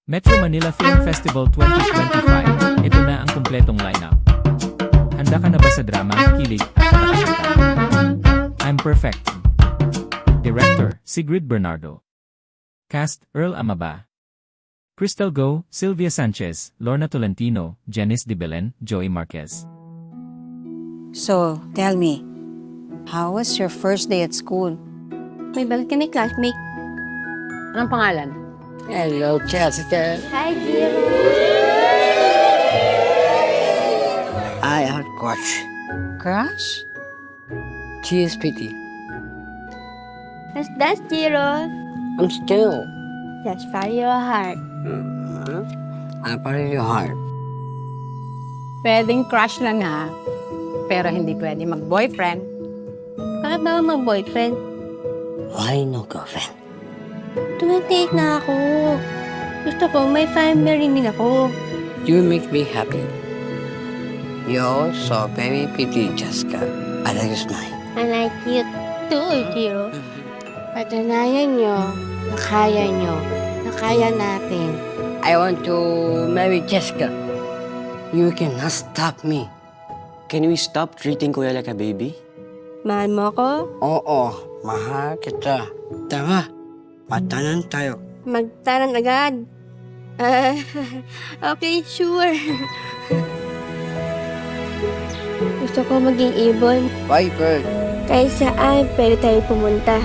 Metro Manila Film Festival 2025. Ito na ang kumpletong lineup. Handa ka na ba sa drama, kilig, at katakasan? I'm Perfect. Director, Sigrid Bernardo. Cast, Earl Amaba. Crystal Go, Sylvia Sanchez, Lorna Tolentino, Janice De Belen, Joey Marquez. So, tell me, how was your first day at school? May balat ka ni classmate. Anong pangalan? Hello, Jessica. Hi, Jiro. I have crush. Crush? She is pretty. That's Jiro. I'm still. Just follow your heart. I'm part of your heart. Pwedeng crush lang ha. Pero hindi pwede mag-boyfriend. Bakit ba mag-boyfriend? Why no girlfriend? 28 na ako. Gusto ko, may family rin ako. You make me happy. You're so very pretty, Jessica. I like your smile. I like you too, Jiro. Patunayan nyo na kaya nyo, na kaya natin. I want to marry Jessica. You cannot stop me. Can we stop treating Kuya like a baby? Mahal mo ko? Oo, mahal kita. Tara, patanan tayo. Magtaran agad. Okay, sure. Gusto ko maging ibon. Bye, bird. Kahit saan pwede tayo pumunta.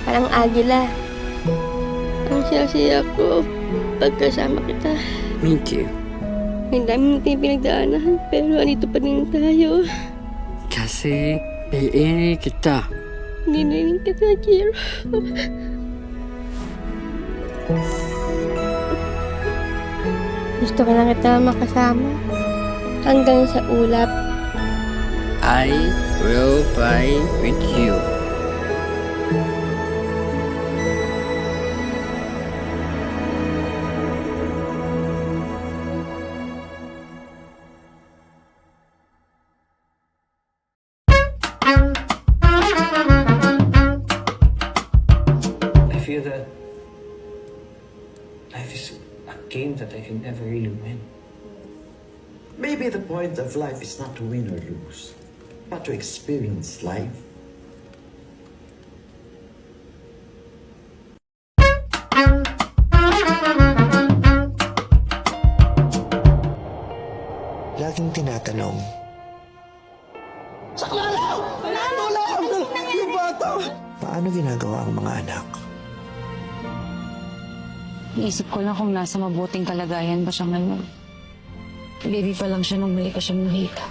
Parang agila. Ang siya ko pagkasama kita. Me too. May dami natin pinagdaanan, pero andito pa rin tayo. Kasi, iini kita. Niniling kita, Jiro. Gusto ko lang kita makasama. Hanggang sa ulap. I will fly with you. I feel that life is a game that I can never really win. Maybe the point of life is not to win or lose, but to experience life. Laging tinatanong, paano ginagawa ang mga anak? Iisip ko lang kung nasa mabuting kalagayan ba siya ngayon. Baby pa lang siya nung muli ko siya nakita.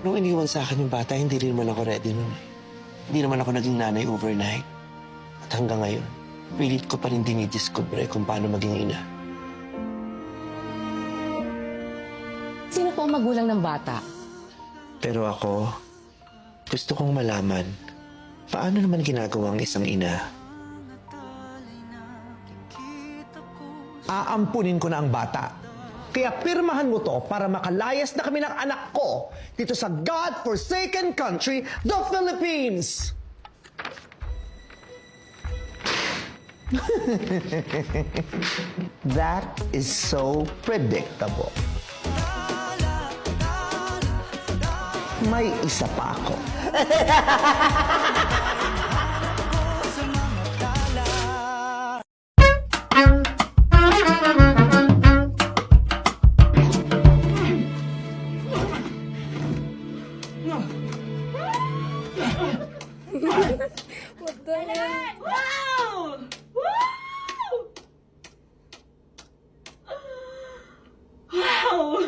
Nung iniwan sa akin yung bata, hindi rin naman ako ready nun. Hindi naman ako naging nanay overnight. At hanggang ngayon, pilit ko pa rin dinidiscover kung paano maging ina. Sino po ang magulang ng bata? Pero ako, gusto kong malaman, paano naman ginagawa ang isang ina? Aampunin ko na ang bata. Kaya pirmahan mo to para makalayas na kami ng anak ko dito sa God-forsaken country, the Philippines! That is so predictable. May isa pa ako. Wow! Wow! Wow!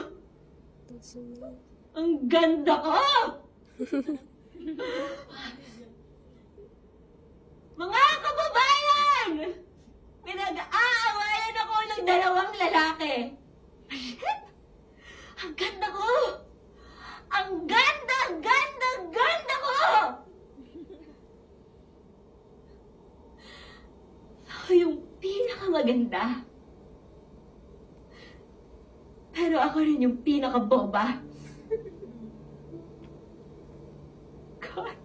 Ang ganda ko! Mga kababayan! Pinag-aawayan ako ng dalawang lalaki. Ang ganda ko! Ang ganda, ganda, ganda ko! Ako yung pinakamaganda. Pero ako rin yung pinakaboba. God.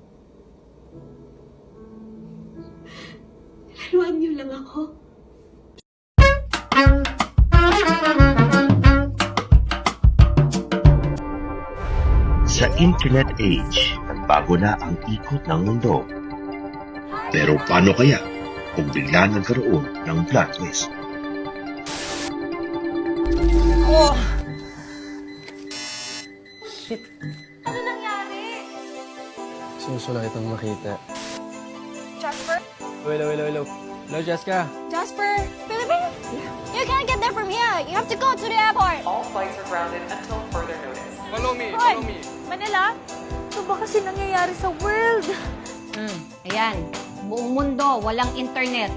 Laruan niyo lang ako. internet age, nagbago na ang ikot ng mundo. Pero paano kaya kung bigla nagkaroon ng plot twist? Ano nangyari? Sinusulang itong makita. Jasper? Hello, hello, hello. Hello, Jessica. Jasper? Philippine? You can't get there from here. You have to go to the airport. All flights are grounded until further notice. Follow me, Hoy! Manila? Ano ba kasi nangyayari sa world? Ayan, buong mundo, walang internet.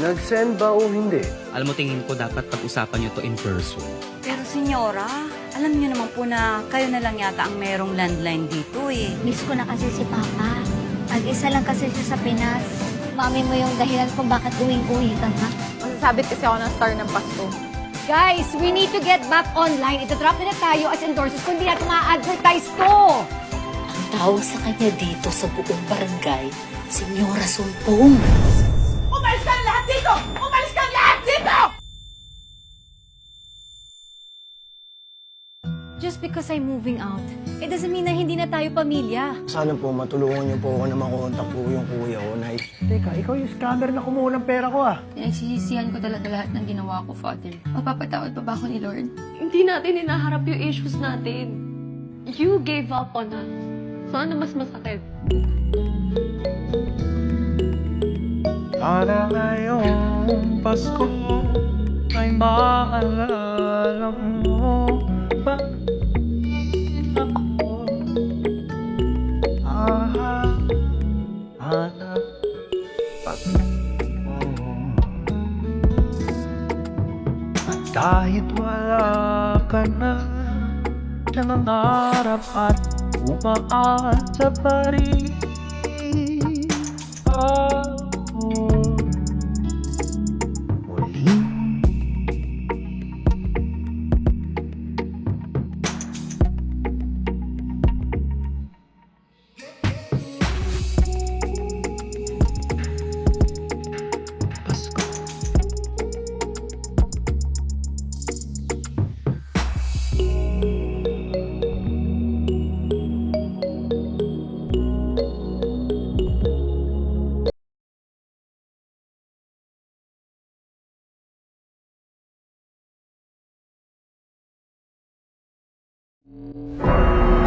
Nag-send ba o hindi? Alam mo, tingin ko dapat pag-usapan nyo to in person. Pero senyora, alam niyo naman po na kayo na lang yata ang merong landline dito eh. Miss ko na kasi si Papa. Mag-isa lang kasi siya sa Pinas. Mami mo yung dahilan kung bakit uwing-uwi ka na. Masasabit kasi ako ng star ng Pasko. Guys, we need to get back online. Ito-drop na tayo as endorsers kung hindi natin ma-advertise to. Ang tawag sa kanya dito sa buong barangay, Senyora Sumpong. Umalis ka lahat dito! Umalis ka lahat dito! Just because I'm moving out, it doesn't mean na hindi na tayo pamilya. Sana po matulungan niyo po ako na makontak po yung kuya ko, Nay. Teka, ikaw yung scammer na kumuha ng pera ko, ah. Pinagsisisihan ko talaga lahat ng ginawa ko, Father. Mapapatawad pa ba ako ni Lord? Hindi natin hinaharap yung issues natin. You gave up on us. Sana mas masakit. Para ngayong Pasko ay maalala mo pa ako. Hanap mo. At kahit wala ka na, nangangarap at umaasa pa rin ako.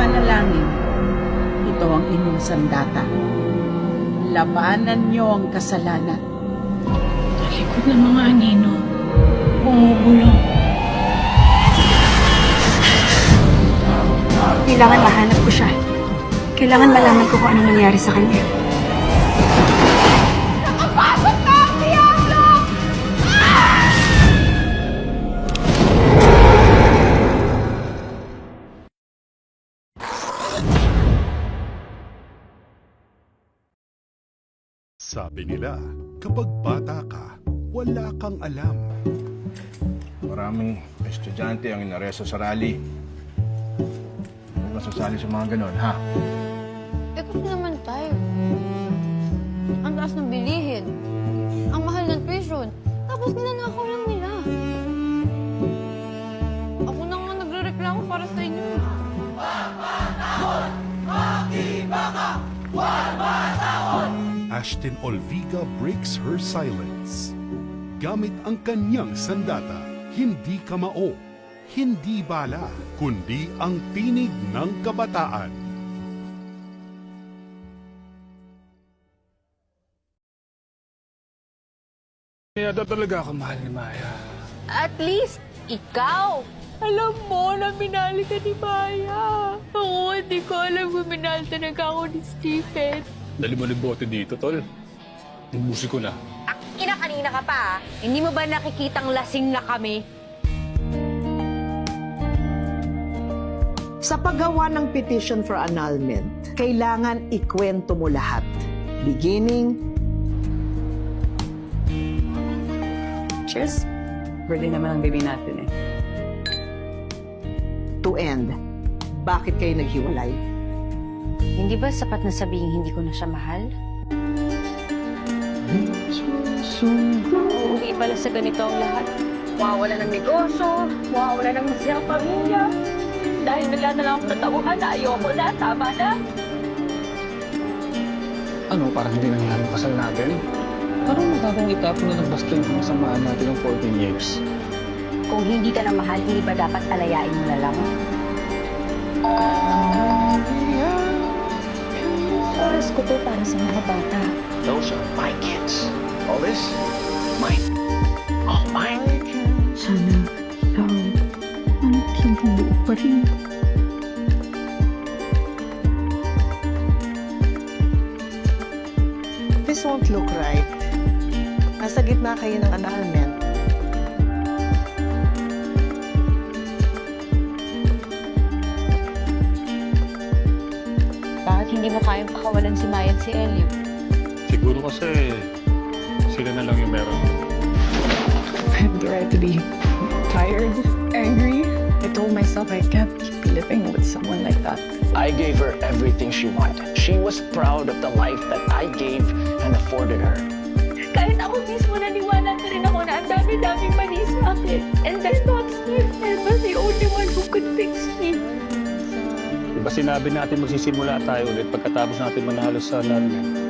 Panalangin, ito ang inyong sandata. Labanan niyo ang kasalanan. Talikod ng mga anino, bumubulong. Kailangan mahanap ko siya. Kailangan malaman ko kung ano nangyari sa kanya. Nakapasok na ang diablo! Sabi nila, kapag bata ka, wala kang alam. Maraming estudyante ang inaresto sa rally. Huwag masasali sa mga ganon, ha? Eh, kasi naman tayo. Ang taas ng bilihin. Ang mahal ng tuition. Tapos ninanakaw lang nila. Ako na nga nagre-reklamo para sa inyo. Ashton Olviga breaks her silence. Gamit ang kanyang sandata, hindi kamao, hindi bala, kundi ang tinig ng kabataan. Kaya talaga ako mahal ni Maya. At least, ikaw! Alam mo na minali ka ni Maya. Ako, hindi ko alam kung minali talaga ako ni Stephen. Dali mo ng bote dito, tol. Ibusi ko na. Ina, kanina ka pa. Hindi mo ba nakikitang lasing na kami? Sa paggawa ng petition for annulment, kailangan ikwento mo lahat. Beginning. Cheers. Birthday naman ang baby natin eh. To end. Bakit kayo naghiwalay? Hindi ba sapat na sabihin hindi ko na siya mahal? Hindi pala sa ganito ang lahat. Mawawala ng negosyo, mawawala ng masayang pamilya. Dahil wala na lang akong natauhan na ayoko na, tama na. Ano, parang hindi nangyari ang kasal natin? Parang magagawang itapon na ng basta yung pinasamaan natin ng 14 years. Kung hindi ka na mahal, hindi ba dapat alayain mo na lang? Oras ko to para sa mga bata. Those are my kids. All this, mine. All mine. Sana, ikaw, manatling buo pa rin. This won't look right. Nasa gitna kayo ng annulment. Bakit hindi mo kayang pakawalan si Maya at si Elio? Siguro kasi sila na lang yung meron. I have the right to be tired, angry. I told myself I can't keep living with someone like that. I gave her everything she wanted. She was proud of the life that I gave and afforded her. Kahit ako mismo naniwala na rin ako na ang dami-daming mali sa akin. And then Tom's boyfriend was the only one who could fix me. Diba sinabi natin magsisimula tayo ulit pagkatapos natin manalo sa annulment?